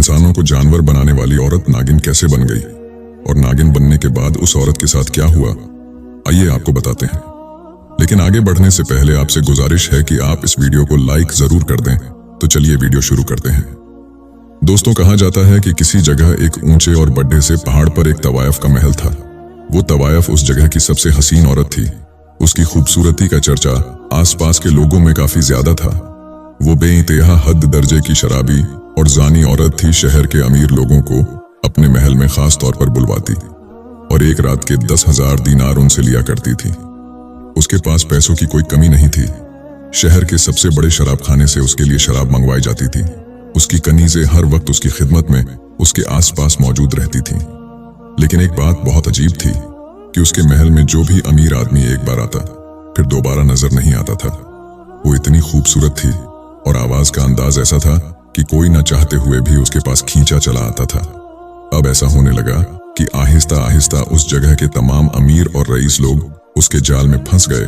इंसानों को जानवर बनाने वाली औरत नागिन कैसे बन गई और नागिन बनने के बाद उस औरत के साथ क्या हुआ, आइए आपको बताते हैं। लेकिन आगे बढ़ने से पहले आपसे गुजारिश है कि आप इस वीडियो को लाइक जरूर कर दें। तो चलिए वीडियो शुरू करते हैं। दोस्तों, कहा जाता है कि किसी जगह एक ऊंचे और बड़े से पहाड़ पर एक तवायफ का महल था। वो तवायफ उस जगह की सबसे हसीन औरत थी। उसकी खूबसूरती का चर्चा आसपास के लोगों में काफी ज्यादा था। वो बेइंतहा हद दर्जे की शराबी और जानी औरत थी। शहर के अमीर लोगों को अपने महल में खास तौर पर बुलवाती और एक रात के 10,000 दीनार उनसे लिया करती थी। उसके पास पैसों की कोई कमी नहीं थी। शहर के सबसे बड़े शराब खाने से उसके लिए शराब मंगवाई जाती थी। उसकी कनीजें हर वक्त उसकी खिदमत में उसके आसपास मौजूद रहती थीं। लेकिन एक बात बहुत अजीब थी कि उसके महल में जो भी अमीर आदमी एक बार आता फिर दोबारा नजर नहीं आता था। वो इतनी खूबसूरत थी और आवाज का अंदाज ऐसा था कि कोई न चाहते हुए भी उसके पास खींचा चला आता था। अब ऐसा होने लगा कि आहिस्ता आहिस्ता उस जगह के तमाम अमीर और रईस लोग उसके जाल में फंस गए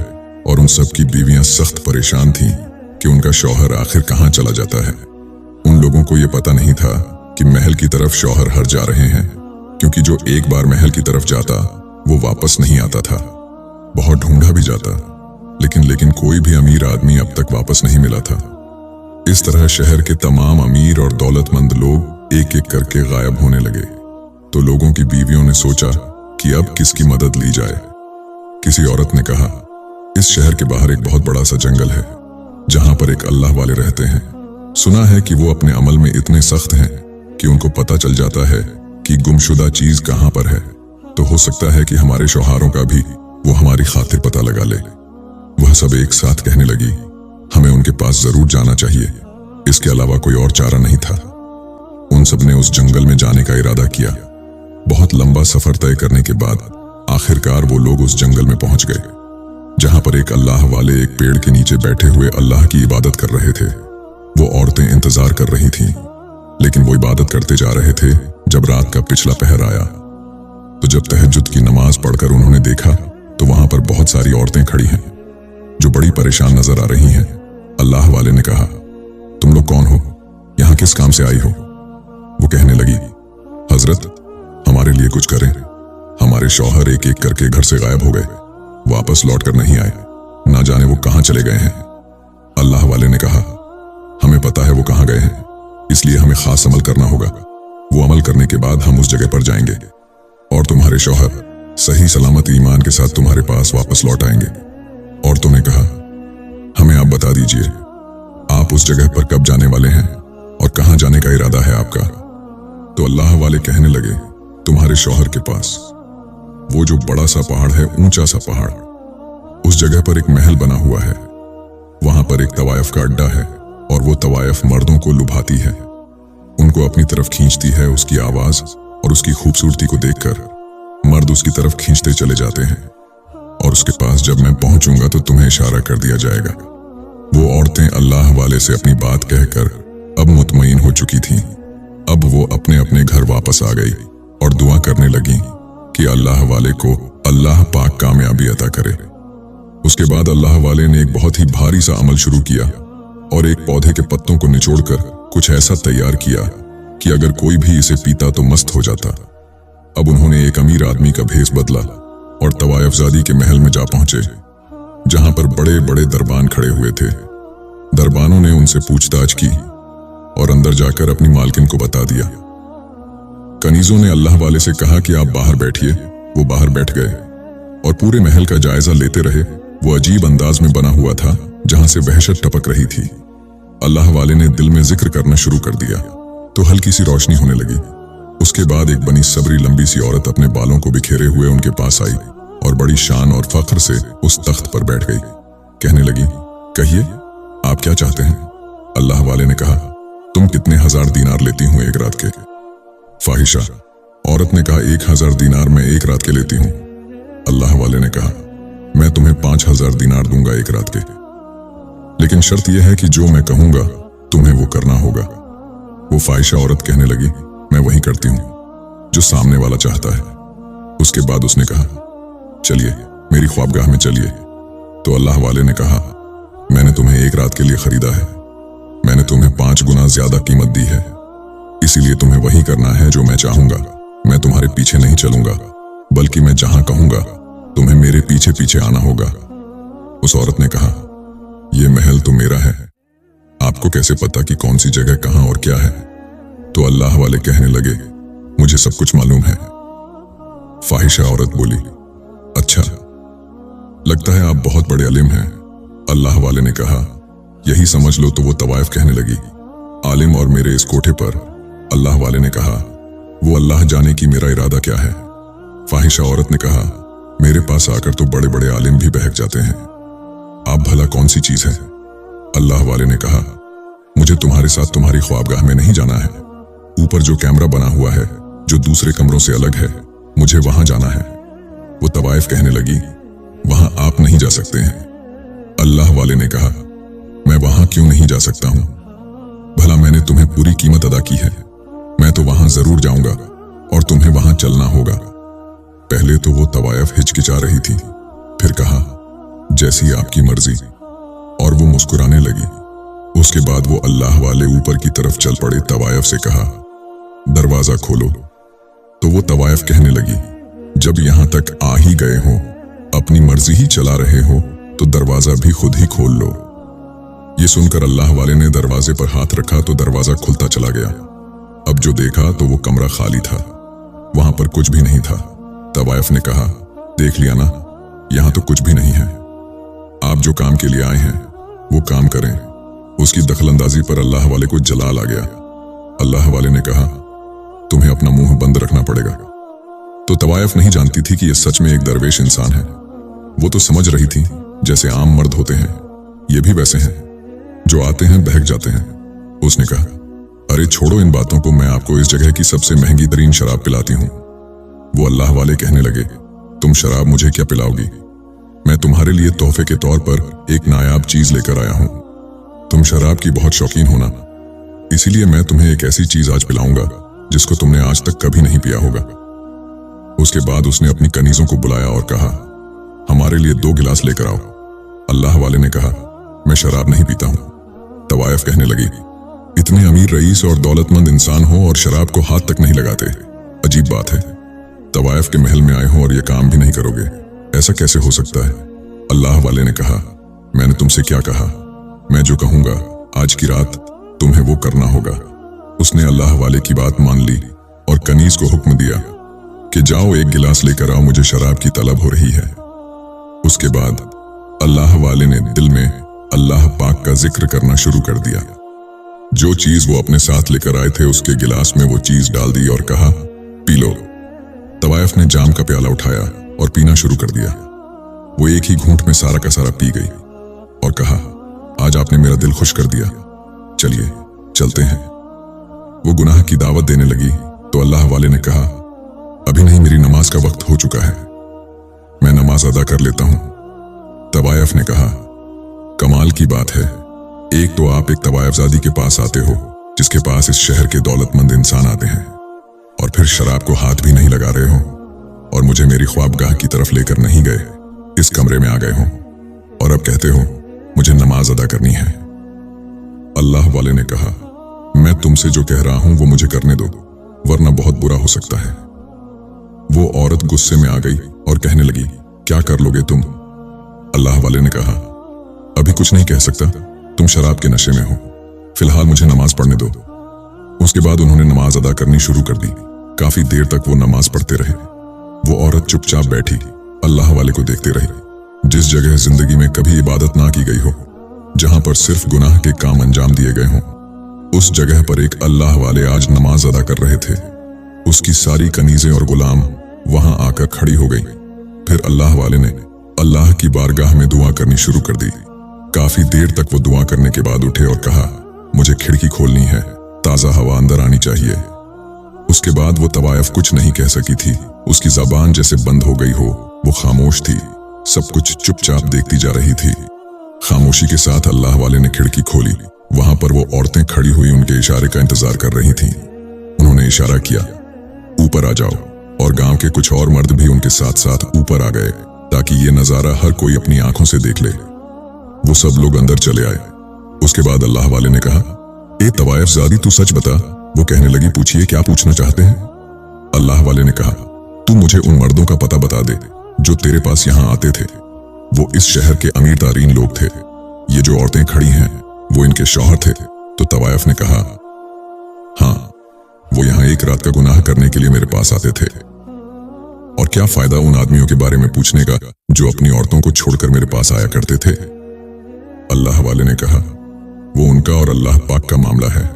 और उन सब की बीवियां सख्त परेशान थीं कि उनका शौहर आखिर कहां चला जाता है। उन लोगों को यह पता नहीं था कि महल की तरफ शौहर हट जा रहे हैं, क्योंकि जो एक बार महल की तरफ जाता वो वापस नहीं आता था। बहुत ढूंढा भी जाता, लेकिन कोई भी अमीर आदमी अब तक वापस नहीं मिला था। इस तरह शहर के तमाम अमीर और दौलतमंद लोग एक एक करके गायब होने लगे। तो लोगों की बीवियों ने सोचा कि अब किसकी मदद ली जाए। किसी औरत ने कहा, इस शहर के बाहर एक बहुत बड़ा सा जंगल है जहां पर एक अल्लाह वाले रहते हैं। सुना है कि वो अपने अमल में इतने सख्त हैं कि उनको पता चल जाता है कि गुमशुदा चीज कहां पर है। तो हो सकता है कि हमारे शौहारों का भी वो हमारी खातिर पता लगा ले। वह सब एक साथ कहने लगी, हमें उनके पास जरूर जाना चाहिए, इसके अलावा कोई और चारा नहीं था। उन सब ने उस जंगल में जाने का इरादा किया। बहुत लंबा सफर तय करने के बाद आखिरकार वो लोग उस जंगल में पहुंच गए, जहां पर एक अल्लाह वाले एक पेड़ के नीचे बैठे हुए अल्लाह की इबादत कर रहे थे। वो औरतें इंतजार कर रही थीं, लेकिन वो इबादत करते जा रहे थे। जब रात का पिछला पहर आया तो जब तहज्जुद की नमाज पढ़कर उन्होंने देखा तो वहां पर बहुत सारी औरतें खड़ी हैं जो बड़ी परेशान नजर आ रही हैं। अल्लाह वाले ने कहा, तुम लोग कौन हो, यहां किस काम से आई हो? वो कहने लगी, हजरत, हमारे लिए कुछ करें। हमारे शौहर एक एक करके घर से गायब हो गए, वापस लौट कर नहीं आए, ना जाने वो कहां चले गए हैं। अल्लाह वाले ने कहा, हमें पता है वो कहां गए हैं, इसलिए हमें खास अमल करना होगा। वो अमल करने के बाद हम उस जगह पर जाएंगे और तुम्हारे शौहर सही सलामत ईमान के साथ तुम्हारे पास वापस लौट आएंगे। औरतों ने कहा, हमें आप बता दीजिए, आप उस जगह पर कब जाने वाले हैं और कहां जाने का इरादा है आपका? तो अल्लाह वाले कहने लगे, तुम्हारे शौहर के पास, वो जो बड़ा सा पहाड़ है, ऊंचा सा पहाड़, उस जगह पर एक महल बना हुआ है। वहां पर एक तवायफ का अड्डा है और वो तवायफ मर्दों को लुभाती है, उनको अपनी तरफ खींचती है। उसकी आवाज और उसकी खूबसूरती को देखकर मर्द उसकी तरफ खींचते चले जाते हैं और उसके पास जब मैं पहुंचूंगा तो तुम्हें इशारा कर दिया जाएगा। वो औरतें अल्लाह वाले से अपनी बात कहकर अब मुतमईन हो चुकी थीं। अब वो अपने अपने घर वापस आ गई और दुआ करने लगी कि अल्लाह वाले को अल्लाह पाक कामयाबी अता करे। उसके बाद अल्लाह वाले ने एक बहुत ही भारी सा अमल शुरू किया और एक पौधे के पत्तों को निचोड़कर कुछ ऐसा तैयार किया कि अगर कोई भी इसे पीता तो मस्त हो जाता। अब उन्होंने एक अमीर आदमी का भेष बदला और तवायफजादी के महल में जा पहुंचे, जहां पर बड़े बड़े दरबान खड़े हुए थे। दरबानों ने उनसे पूछताछ की और अंदर जाकर अपनी मालकिन को बता दिया। कनीजों ने अल्लाह वाले से कहा कि आप बाहर बैठिए। वो बाहर बैठ गए और पूरे महल का जायजा लेते रहे। वो अजीब अंदाज में बना हुआ था जहां से वहशत टपक रही थी। अल्लाह वाले ने दिल में जिक्र करना शुरू कर दिया तो हल्की सी रोशनी होने लगी। उसके बाद एक बनी सबरी लंबी सी औरत अपने बालों को बिखेरे हुए उनके पास आई और बड़ी शान और फख्र से उस तख्त पर बैठ गई। कहने लगी, कहिए आप क्या चाहते हैं? अल्लाह वाले ने कहा, तुम कितने 1000 दीनार लेती हूं एक रात के? फाहिशा औरत ने कहा, 1000 दीनार मैं एक रात के लेती हूं। अल्लाह वाले ने कहा, मैं तुम्हें 5000 दीनार दूंगा एक रात के, लेकिन शर्त यह है कि जो मैं कहूंगा तुम्हें वो करना होगा। वो फाहिशा औरत कहने लगी, मैं वही करती हूं जो सामने वाला चाहता है। उसके बाद उसने कहा, चलिए मेरी ख्वाबगाह में चलिए। तो अल्लाह वाले ने कहा, मैंने तुम्हें एक रात के लिए खरीदा है, मैंने तुम्हें 5 गुना ज्यादा कीमत दी है। इसीलिए तुम्हें वही करना है जो मैं चाहूंगा। मैं तुम्हारे पीछे नहीं चलूंगा, बल्कि मैं जहां कहूंगा तुम्हें मेरे पीछे पीछे आना होगा। उस औरत ने कहा, यह महल तो मेरा है, आपको कैसे पता कि कौन सी जगह कहां और क्या है? तो अल्लाह वाले कहने लगे, मुझे सब कुछ मालूम है। फाहिशा औरत बोली, अच्छा, लगता है आप बहुत बड़े अलिम हैं। अल्लाह वाले ने कहा, यही समझ लो। तो वो तवाइफ कहने लगी, आलिम और मेरे इस कोठे पर। अल्लाह वाले ने कहा, वो अल्लाह जाने कि मेरा इरादा क्या है। फाहिशा औरत ने कहा, मेरे पास आकर तो बड़े बड़े आलिम भी बहक जाते हैं, आप भला कौन सी चीज है? अल्लाह वाले ने कहा, मुझे तुम्हारे साथ तुम्हारी ख्वाबगाह में नहीं जाना है। ऊपर जो कैमरा बना हुआ है, जो दूसरे कमरों से अलग है, मुझे वहां जाना है। वो तवाइफ कहने लगी, वहां आप नहीं जा सकते हैं। अल्लाह वाले ने कहा, मैं वहां क्यों नहीं जा सकता हूं? भला मैंने तुम्हें पूरी कीमत अदा की है। मैं तो वहां जरूर जाऊंगा और तुम्हें वहां चलना होगा। पहले तो वो तवाइफ हिचकिचा रही थी, फिर कहा, जैसी आपकी मर्जी, और वो मुस्कुराने लगी। उसके बाद वो अल्लाह वाले ऊपर की तरफ चल पड़े। तवाइफ से कहा, दरवाजा खोलो। तो वो तवाइफ कहने लगी, जब यहां तक आ ही गए हो, अपनी मर्जी ही चला रहे हो, तो दरवाजा भी खुद ही खोल लो। ये सुनकर अल्लाह वाले ने दरवाजे पर हाथ रखा तो दरवाजा खुलता चला गया। अब जो देखा तो वो कमरा खाली था, वहां पर कुछ भी नहीं था। तवाइफ ने कहा, देख लिया ना, यहां तो कुछ भी नहीं है। आप जो काम के लिए आए हैं वो काम करें। उसकी दखलंदाजी पर अल्लाह वाले को जलाल आ गया। अल्लाह वाले ने कहा, तुम्हें अपना मुंह बंद रखना पड़ेगा। तो तवाइफ नहीं जानती थी कि यह सच में एक दरवेश इंसान है। वो तो समझ रही थी जैसे आम मर्द होते हैं, ये भी वैसे हैं, जो आते हैं बहक जाते हैं। उसने कहा, अरे छोड़ो इन बातों को, मैं आपको इस जगह की सबसे महंगी तरीन शराब पिलाती हूं। वो अल्लाह वाले कहने लगे, तुम शराब मुझे क्या पिलाओगी? मैं तुम्हारे लिए तोहफे के तौर पर एक नायाब चीज लेकर आया हूं। तुम शराब की बहुत शौकीन हो ना, इसीलिए मैं तुम्हें एक ऐसी चीज आज पिलाऊंगा जिसको तुमने आज तक कभी नहीं पिया होगा। उसके बाद उसने अपनी कनीजों को बुलाया और कहा, हमारे लिए 2 गिलास लेकर आओ। अल्लाह वाले ने कहा, मैं शराब नहीं पीता हूं। तवाइफ कहने लगी, इतने अमीर रईस और दौलतमंद इंसान हो और शराब को हाथ तक नहीं लगाते, अजीब बात है। तवाइफ के महल में आए हो और ये काम भी नहीं करोगे, ऐसा कैसे हो सकता है? अल्लाह वाले ने कहा, मैंने तुमसे क्या कहा? मैं जो कहूंगा आज की रात तुम्हें वो करना होगा। उसने अल्लाह वाले की बात मान ली और कनीज को हुक्म दिया कि जाओ 1 गिलास लेकर आओ, मुझे शराब की तलब हो रही है। उसके बाद अल्लाह वाले ने दिल में अल्लाह पाक का जिक्र करना शुरू कर दिया। जो चीज वो अपने साथ लेकर आए थे उसके गिलास में वो चीज डाल दी और कहा, पी लो। तवाइफ ने जाम का प्याला उठाया और पीना शुरू कर दिया। वो एक ही घूंट में सारा का सारा पी गई और कहा, आज आपने मेरा दिल खुश कर दिया, चलिए चलते हैं। वो गुनाह की दावत देने लगी तो अल्लाह वाले ने कहा, अभी नहीं, मेरी नमाज का वक्त हो चुका है, मैं नमाज अदा कर लेता हूं। तवाइफ ने कहा, कमाल की बात है, एक तो आप एक तवाइफजादी के पास आते हो जिसके पास इस शहर के दौलतमंद इंसान आते हैं, और फिर शराब को हाथ भी नहीं लगा रहे हो, और मुझे मेरी ख्वाबगाह की तरफ लेकर नहीं गए, इस कमरे में आ गए हो और अब कहते हो मुझे नमाज अदा करनी है। अल्लाह वाले ने कहा, मैं तुमसे जो कह रहा हूं वो मुझे करने दो, वरना बहुत बुरा हो सकता है। वो औरत गुस्से में आ गई और कहने लगी, क्या कर लोगे तुम? अल्लाह वाले ने कहा, अभी कुछ नहीं कह सकता, तुम शराब के नशे में हो, फिलहाल मुझे नमाज पढ़ने दो। उसके बाद उन्होंने नमाज अदा करनी शुरू कर दी। काफी देर तक वो नमाज पढ़ते रहे। वो औरत चुपचाप बैठी अल्लाह वाले को देखते रही। जिस जगह जिंदगी में कभी इबादत ना की गई हो, जहां पर सिर्फ गुनाह के काम अंजाम दिए गए हों, उस जगह पर एक अल्लाह वाले आज नमाज अदा कर रहे थे। उसकी सारी कनीजें और गुलाम वहां आकर खड़ी हो गई। फिर अल्लाह वाले ने अल्लाह की बारगाह में दुआ करनी शुरू कर दी। काफी देर तक वो दुआ करने के बाद उठे और कहा, मुझे खिड़की खोलनी है, ताजा हवा अंदर आनी चाहिए। उसके बाद वो तवाइफ कुछ नहीं कह सकी थी। उसकी ज़बान जैसे बंद हो गई हो, वो खामोश थी, सब कुछ चुपचाप देखती जा रही थी। खामोशी के साथ अल्लाह वाले ने खिड़की खोली। वहां पर वो औरतें खड़ी हुई उनके इशारे का इंतजार कर रही थीं। उन्होंने इशारा किया, ऊपर आ जाओ, और गांव के कुछ और मर्द भी उनके साथ साथ ऊपर आ गए ताकि ये नजारा हर कोई अपनी आंखों से देख ले। वो सब लोग अंदर चले आए। उसके बाद अल्लाह वाले ने कहा, ए तवाइफ ज़ादी, तू सच बता, वो कहने लगी, पूछिए क्या पूछना चाहते हैं? अल्लाह वाले ने कहा, तू मुझे उन मर्दों का पता बता दे जो तेरे पास यहाँ आते थे। वो इस शहर के अमीर तरीन लोग थे। ये जो औरतें खड़ी हैं वो इनके शौहर थे। तो तवायफ ने कहा, हाँ, वो यहाँ एक रात का गुनाह करने के लिए मेरे पास आते थे। और क्या फायदा उन आदमियों के बारे में पूछने का जो अपनी औरतों को छोड़कर मेरे पास आया करते थे? अल्लाह वाले ने कहा, वो उनका और अल्लाह पाक का मामला है।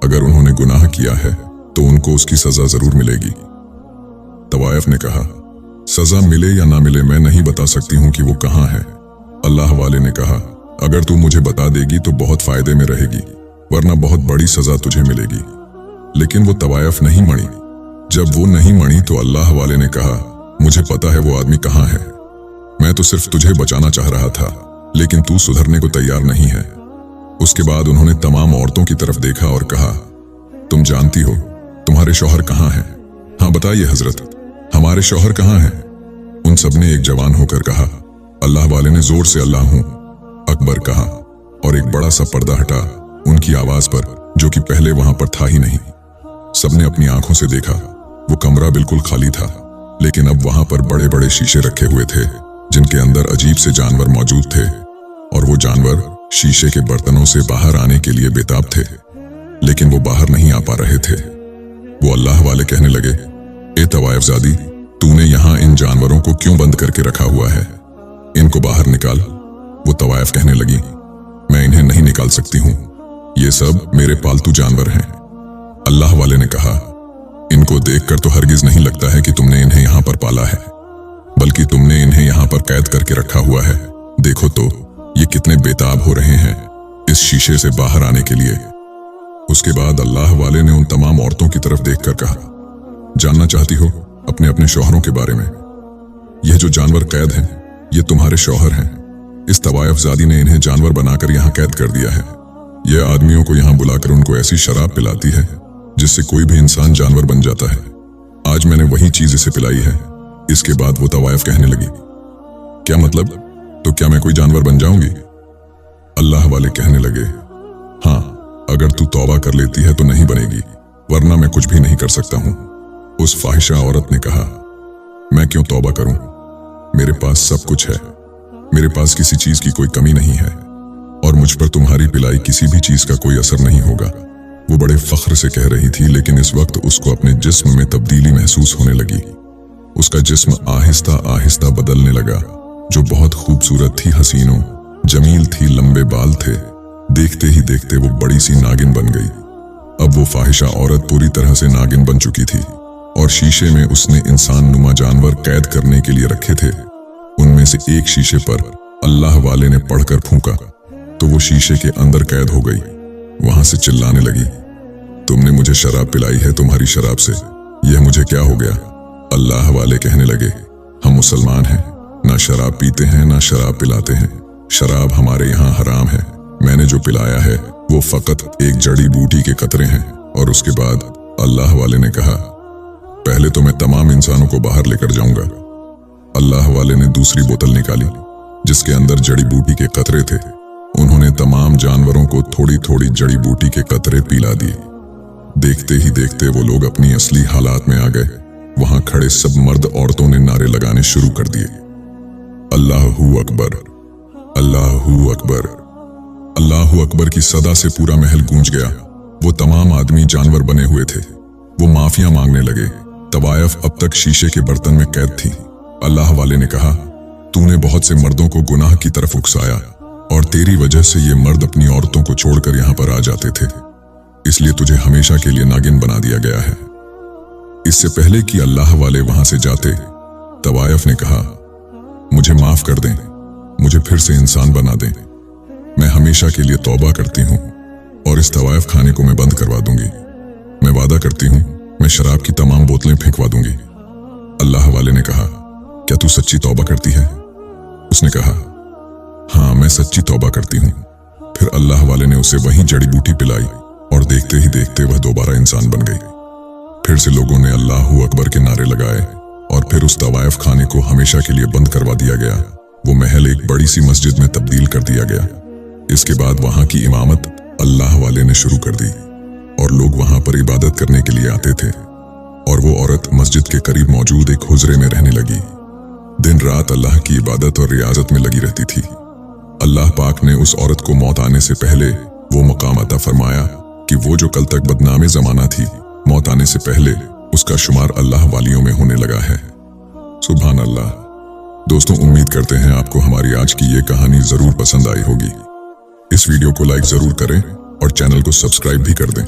अगर उन्होंने गुनाह किया है तो उनको उसकी सजा जरूर मिलेगी। तवायफ ने कहा, सजा मिले या ना मिले मैं नहीं बता सकती हूं कि वो कहां है। अल्लाह वाले ने कहा, अगर तू मुझे बता देगी तो बहुत फायदे में रहेगी, वरना बहुत बड़ी सजा तुझे मिलेगी। लेकिन वो तवायफ नहीं मड़ी। जब वो नहीं मड़ी तो अल्लाह वाले ने कहा, मुझे पता है वो आदमी कहां है। मैं तो सिर्फ तुझे बचाना चाह रहा था, लेकिन तू सुधरने को तैयार नहीं है। उसके बाद उन्होंने तमाम औरतों की तरफ देखा और कहा, तुम जानती हो तुम्हारे शौहर कहां हैं? हाँ बताइए हजरत, हमारे शौहर कहां हैं? उन सब ने एक जवान होकर कहा। अल्लाह वाले ने जोर से अल्लाह हूं अकबर कहा और एक बड़ा सा पर्दा हटा उनकी आवाज पर, जो कि पहले वहां पर था ही नहीं। सबने अपनी आंखों से देखा। वो कमरा बिल्कुल खाली था, लेकिन अब वहां पर बड़े बड़े शीशे रखे हुए थे जिनके अंदर अजीब से जानवर मौजूद थे, और वो जानवर शीशे के बर्तनों से बाहर आने के लिए बेताब थे, लेकिन वो बाहर नहीं आ पा रहे थे। वो अल्लाह वाले कहने लगे, ए तवायफजादी, तूने यहां इन जानवरों को क्यों बंद करके रखा हुआ है? इनको बाहर निकाल। वो तवायफ कहने लगी, मैं इन्हें नहीं निकाल सकती हूं, ये सब मेरे पालतू जानवर हैं। अल्लाह वाले ने कहा, इनको देखकर तो हरगिज नहीं लगता है कि तुमने इन्हें यहां पर पाला है, बल्कि तुमने इन्हें यहां पर कैद करके रखा हुआ है। देखो तो ये कितने बेताब हो रहे हैं इस शीशे से बाहर आने के लिए। उसके बाद अल्लाह वाले ने उन तमाम औरतों की तरफ देखकर कहा, जानना चाहती हो अपने अपने शौहरों के बारे में? यह जो जानवर कैद हैं ये तुम्हारे शौहर हैं। इस तवायफजादी ने इन्हें जानवर बनाकर यहाँ कैद कर दिया है। यह आदमियों को यहाँ बुलाकर उनको ऐसी शराब पिलाती है जिससे कोई भी इंसान जानवर बन जाता है। आज मैंने वही चीज इसे पिलाई है। इसके बाद वो तवायफ कहने लगी, क्या मतलब? तो क्या मैं कोई जानवर बन जाऊंगी? अल्लाह वाले कहने लगे, हाँ, अगर तू तौबा कर लेती है तो नहीं बनेगी, वरना मैं कुछ भी नहीं कर सकता हूं। उस फाहिशा औरत ने कहा, मैं क्यों तौबा करूं? मेरे पास सब कुछ है, मेरे पास किसी चीज की कोई कमी नहीं है, और मुझ पर तुम्हारी पिलाई किसी भी चीज का कोई असर नहीं होगा। वो बड़े फख्र से कह रही थी, लेकिन इस वक्त उसको अपने जिस्म में तब्दीली महसूस होने लगी। उसका जिस्म आहिस्ता आहिस्ता बदलने लगा, जो बहुत खूबसूरत थी, हसीनों जमील थी, लंबे बाल थे। देखते ही देखते वो बड़ी सी नागिन बन गई। अब वो फाहिशा औरत पूरी तरह से नागिन बन चुकी थी, और शीशे में उसने इंसान नुमा जानवर कैद करने के लिए रखे थे। उनमें से एक शीशे पर अल्लाह वाले ने पढ़कर फूंका तो वो शीशे के अंदर कैद हो गई। वहां से चिल्लाने लगी, तुमने मुझे शराब पिलाई है, तुम्हारी शराब से यह मुझे क्या हो गया? अल्लाह वाले कहने लगे, हम मुसलमान हैं, ना शराब पीते हैं ना शराब पिलाते हैं। शराब हमारे यहाँ हराम है। मैंने जो पिलाया है वो फकत एक जड़ी बूटी के कतरे हैं। और उसके बाद अल्लाह वाले ने कहा, पहले तो मैं तमाम इंसानों को बाहर लेकर जाऊंगा। अल्लाह वाले ने दूसरी बोतल निकाली जिसके अंदर जड़ी बूटी के कतरे थे। उन्होंने तमाम जानवरों को थोड़ी थोड़ी जड़ी बूटी के कतरे पिला दिए। देखते ही देखते वो लोग अपनी असली हालात में आ गए। वहां खड़े सब मर्द औरतों ने नारे लगाने शुरू कर दिए, अल्लाहू अकबर, अल्लाहू अकबर। अल्लाहू अकबर की सदा से पूरा महल गूंज गया। वो तमाम आदमी जानवर बने हुए थे। वो माफिया मांगने लगे। तवायफ अब तक शीशे के बर्तन में कैद थी। अल्लाह वाले ने कहा, तूने बहुत से मर्दों को गुनाह की तरफ उकसाया, और तेरी वजह से ये मर्द अपनी औरतों को छोड़कर यहाँ पर आ जाते थे, इसलिए तुझे हमेशा के लिए नागिन बना दिया गया है। इससे पहले कि अल्लाह वाले वहां से जाते, तवायफ ने कहा, मुझे माफ कर दें, मुझे फिर से इंसान बना दें। मैं हमेशा के लिए तौबा करती हूँ, और इस तवायफ खाने को मैं बंद करवा दूंगी। मैं वादा करती हूँ, मैं शराब की तमाम बोतलें फेंकवा दूंगी। अल्लाह वाले ने कहा, क्या तू सच्ची तौबा करती है? उसने कहा, हाँ, मैं सच्ची तौबा करती हूँ। फिर अल्लाह वाले ने उसे वहीं जड़ी बूटी पिलाई, और देखते ही देखते वह दोबारा इंसान बन गई। फिर से लोगों ने अल्लाहू अकबर के नारे लगाए, और फिर उस तवायफ खाने को हमेशा के लिए बंद करवा दिया गया। वो महल एक बड़ी सी मस्जिद में तब्दील कर दिया गया। इसके बाद वहां की इमामत अल्लाह वाले ने शुरू कर दी। और लोग वहां पर इबादत करने के लिए आते थे। और वो औरत मस्जिद के करीब मौजूद एक हुजरे में रहने लगी। दिन रात अल्लाह की इबादत और रियाजत में लगी रहती थी। अल्लाह पाक ने उस औरत को मौत आने से पहले वो मकाम अता फरमाया कि वो जो कल तक बदनामे जमाना थी, मौत आने से पहले उसका शुमार अल्लाह वालियों में होने लगा है। सुभान अल्लाह। दोस्तों, उम्मीद करते हैं आपको हमारी आज की ये कहानी जरूर पसंद आई होगी। इस वीडियो को लाइक जरूर करें और चैनल को सब्सक्राइब भी कर दें।